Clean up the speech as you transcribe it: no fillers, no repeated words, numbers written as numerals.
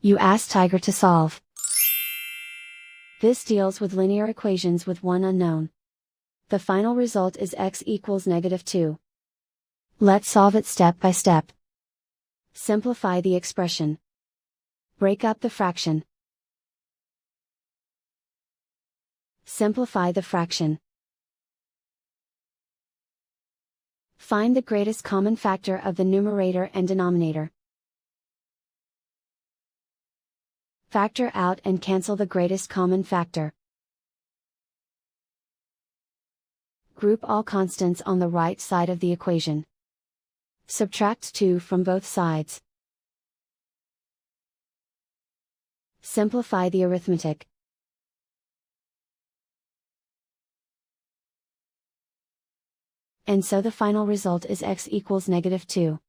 You ask Tiger to solve. This deals with linear equations with one unknown. The final result is x equals -2. Let's solve it step by step. Simplify the expression. Break up the fraction. Simplify the fraction. Find the greatest common factor of the numerator and denominator. Factor out and cancel the greatest common factor. Group all constants on the right side of the equation. Subtract 2 from both sides. Simplify the arithmetic. And so the final result is x equals -2.